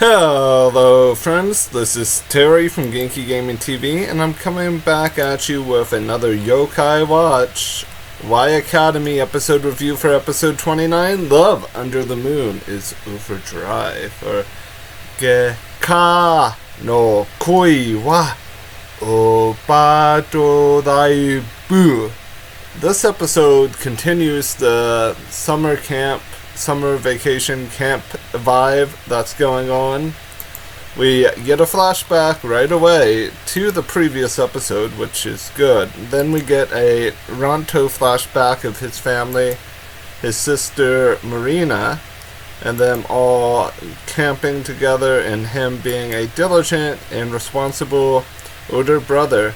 Hello friends, this is Terry from Genkigamingtv, and I'm coming back at you with another Yokai Watch Y Academy episode review for episode 29, Love Under the Moon is Overdrive, or Geka no Koi wa Obadodaibu. This episode continues the summer vacation camp vibe that's going on. We get a flashback right away to the previous episode, which is good. Then we get a Ranto flashback of his family, his sister Marina, and them all camping together, and him being a diligent and responsible older brother.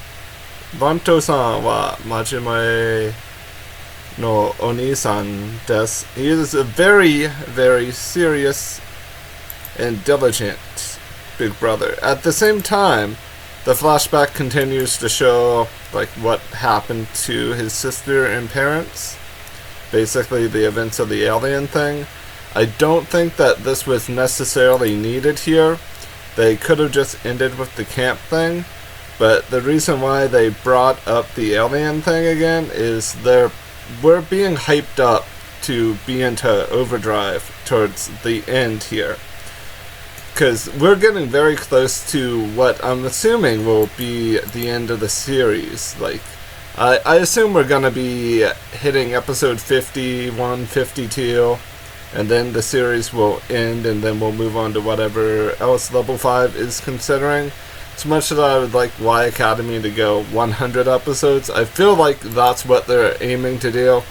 Ranto-san wa majime no Oni-san desu. He is a very, very serious and diligent big brother. At the same time, the flashback continues to show like what happened to his sister and parents. Basically the events of the alien thing. I don't think that this was necessarily needed here. They could have just ended with the camp thing. But the reason why they brought up the alien thing again is we're being hyped up to be into overdrive towards the end here. Because we're getting very close to what I'm assuming will be the end of the series. Like, I assume we're going to be hitting episode 51, 52, and then the series will end, and then we'll move on to whatever else Level 5 is considering. As much as I would like Y Academy to go 100 episodes, I feel like that's what they're aiming to do.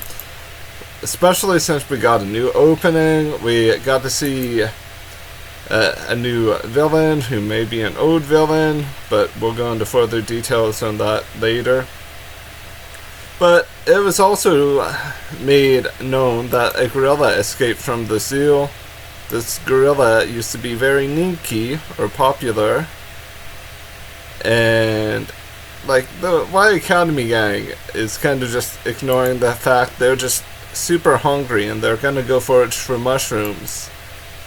Especially since we got a new opening, we got to see a new villain who may be an old villain, but we'll go into further details on that later. But it was also made known that a gorilla escaped from the zoo. This gorilla used to be very ninki, or popular. And like the Y Academy gang is kind of just ignoring the fact they're just super hungry and they're gonna go forage for mushrooms.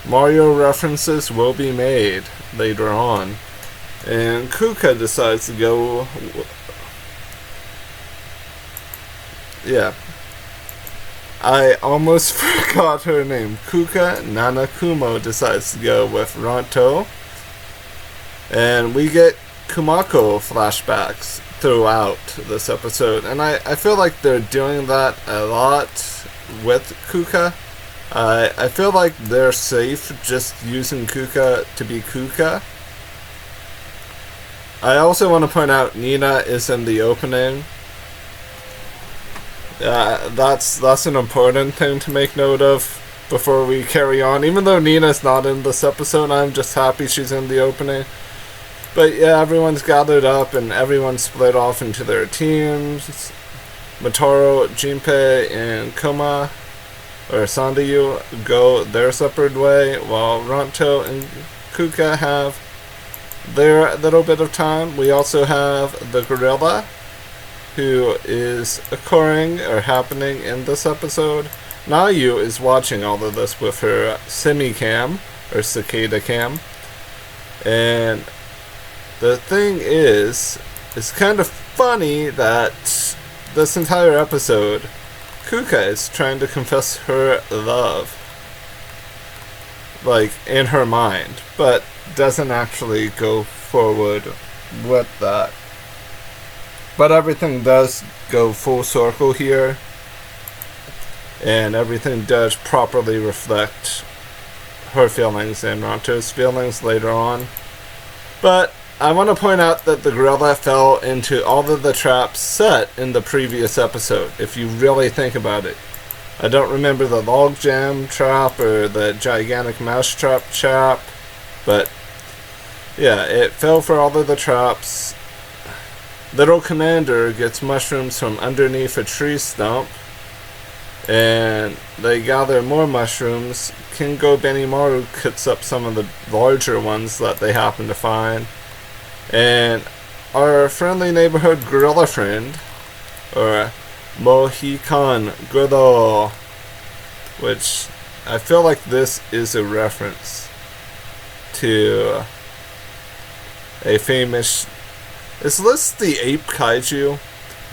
Mario references will be made later on, and Kukka decides to go. Yeah, I almost forgot her name. Kukka Nanakumo decides to go with Ranto, and we get Kumako flashbacks throughout this episode, and I feel like they're doing that a lot with Kukka. I feel like they're safe just using Kukka to be Kukka. I also want to point out Nina is in the opening. That's an important thing to make note of before we carry on. Even though Nina's not in this episode, I'm just happy she's in the opening. But yeah, everyone's gathered up and everyone's split off into their teams. Matarou, Jinpei, and Koma, or Sandayuu, go their separate way, while Ranto and Kukka have their little bit of time. We also have the Gorrila, who is occurring or happening in this episode. Nayu is watching all of this with her semi-cam, or cicada cam. And the thing is, it's kind of funny that this entire episode, Kukka is trying to confess her love, like, in her mind, but doesn't actually go forward with that. But everything does go full circle here, and everything does properly reflect her feelings and Ranto's feelings later on. But I want to point out that the gorilla fell into all of the traps set in the previous episode, if you really think about it. I don't remember the log jam trap or the gigantic mousetrap trap, but yeah, it fell for all of the traps. Little Commander gets mushrooms from underneath a tree stump, and they gather more mushrooms. Kingo Benimaru cuts up some of the larger ones that they happen to find. And our friendly neighborhood gorilla friend, or Mohican Godo, which I feel like this is a reference to a famous... Is this the ape kaiju?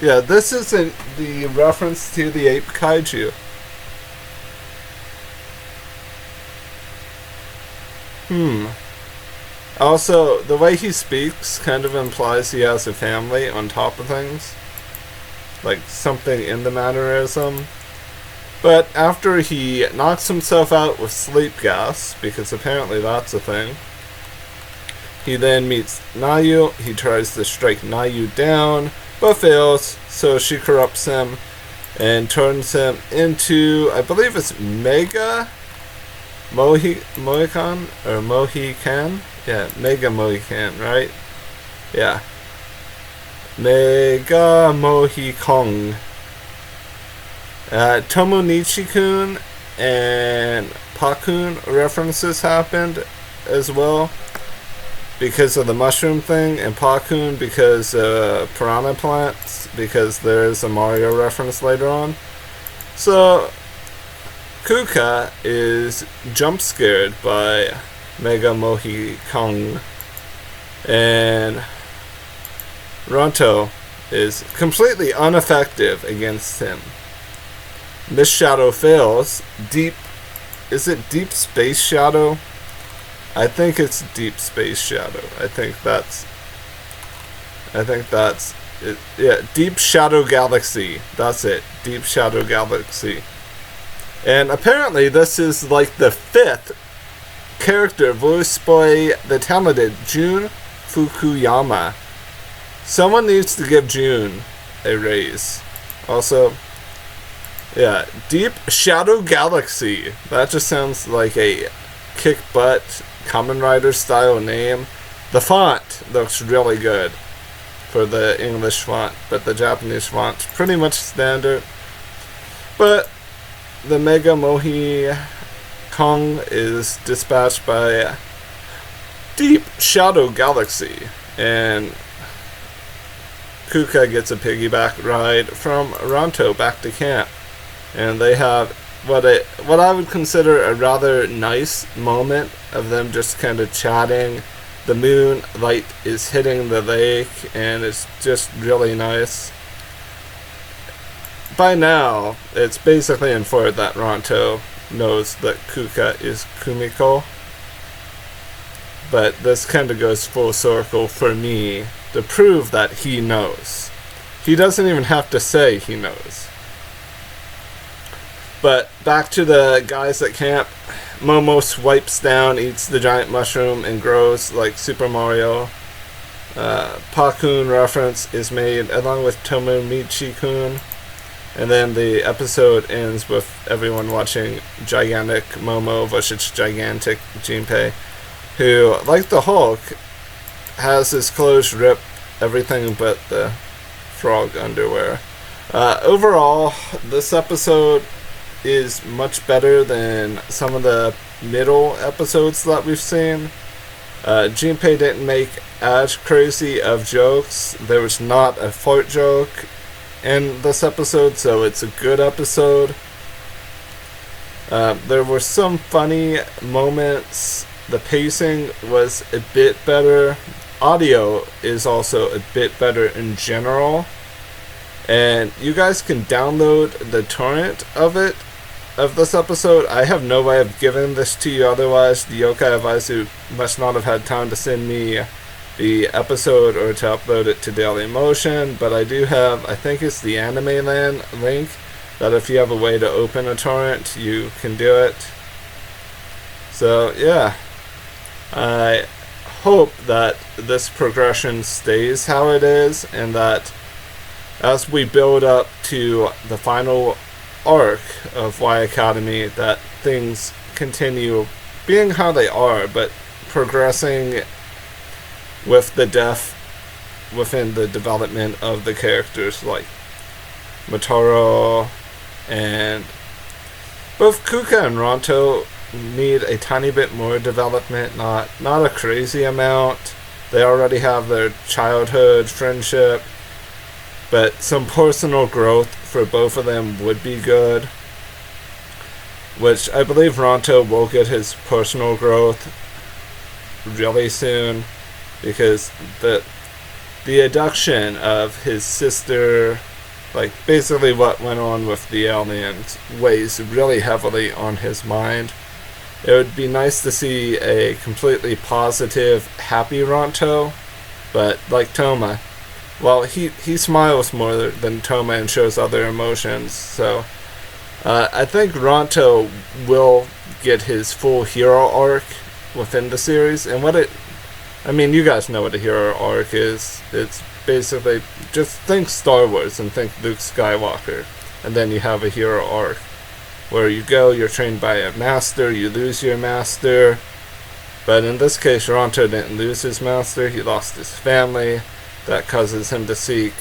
Yeah, this is the reference to the ape kaiju. Also, the way he speaks kind of implies he has a family on top of things. Like something in the mannerism. But after he knocks himself out with sleep gas, because apparently that's a thing, he then meets Nayu. He tries to strike Nayu down, but fails, so she corrupts him and turns him into, I believe it's Mega Mohican, or Mohican? Yeah, Mega Mohican, right? Yeah. Mega Mohikong. Tomoichi-kun and Pa-kun references happened as well because of the mushroom thing, and Pa-kun because piranha plants, because there's a Mario reference later on. So Kukka is jump scared by Mega Mohikong, and Ranto is completely ineffective against him. This shadow fails. Is it Deep Space Shadow? I think it's Deep Space Shadow. I think that's it. Yeah, Deep Shadow Galaxy. That's it. Deep Shadow Galaxy. And apparently this is like the 5th character voiced by the talented Jun Fukuyama. Someone needs to give Jun a raise. Also, yeah, Deep Shadow Galaxy. That just sounds like a kick-butt Kamen Rider style name. The font looks really good for the English font, but the Japanese font's pretty much standard. But the Mega Mohi Kong is dispatched by Deep Shadow Galaxy, and Kukka gets a piggyback ride from Ranto back to camp. And they have what I would consider a rather nice moment of them just kind of chatting. The moon light is hitting the lake, and it's just really nice. By now, it's basically inferred that Ranto knows that Kukka is Kumiko. But this kind of goes full circle for me to prove that he knows. He doesn't even have to say he knows. But back to the guys at camp. Momo swipes down, eats the giant mushroom, and grows like Super Mario. Pa-kun reference is made along with Tomoichi-kun. And then the episode ends with everyone watching gigantic Momo versus gigantic Jinpei, who, like the Hulk, has his clothes ripped, everything but the frog underwear. Overall, this episode is much better than some of the middle episodes that we've seen. Jinpei didn't make as crazy of jokes. There was not a fart joke in this episode, so it's a good episode. There were some funny moments. The pacing was a bit better. Audio is also a bit better in general. And you guys can download the torrent of this episode. I have no way of giving this to you, otherwise the Yokai advisor must not have had time to send me the episode or to upload it to Dailymotion, but I do have, I think it's the Anime Land link, that if you have a way to open a torrent, you can do it. So yeah, I hope that this progression stays how it is, and that as we build up to the final arc of Y Academy, that things continue being how they are, but progressing with the depth within the development of the characters, like Matarou, and both Kukka and Ranto need a tiny bit more development, not a crazy amount. They already have their childhood friendship, but some personal growth for both of them would be good, which I believe Ranto will get his personal growth really soon, because the abduction of his sister, like basically what went on with the aliens, weighs really heavily on his mind. It would be nice to see a completely positive, happy Ranto, but like Toma, well, he smiles more than Toma and shows other emotions, so I think Ranto will get his full hero arc within the series, and you guys know what a hero arc is. It's basically, just think Star Wars and think Luke Skywalker, and then you have a hero arc, where you go, you're trained by a master, you lose your master, but in this case, Ranto didn't lose his master, he lost his family. That causes him to seek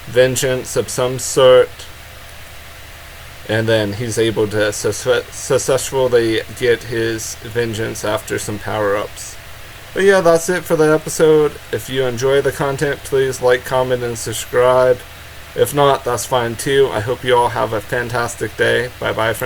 vengeance of some sort, and then he's able to successfully get his vengeance after some power-ups. But yeah, that's it for the episode. If you enjoy the content, please like, comment, and subscribe. If not, that's fine too. I hope you all have a fantastic day. Bye bye for now.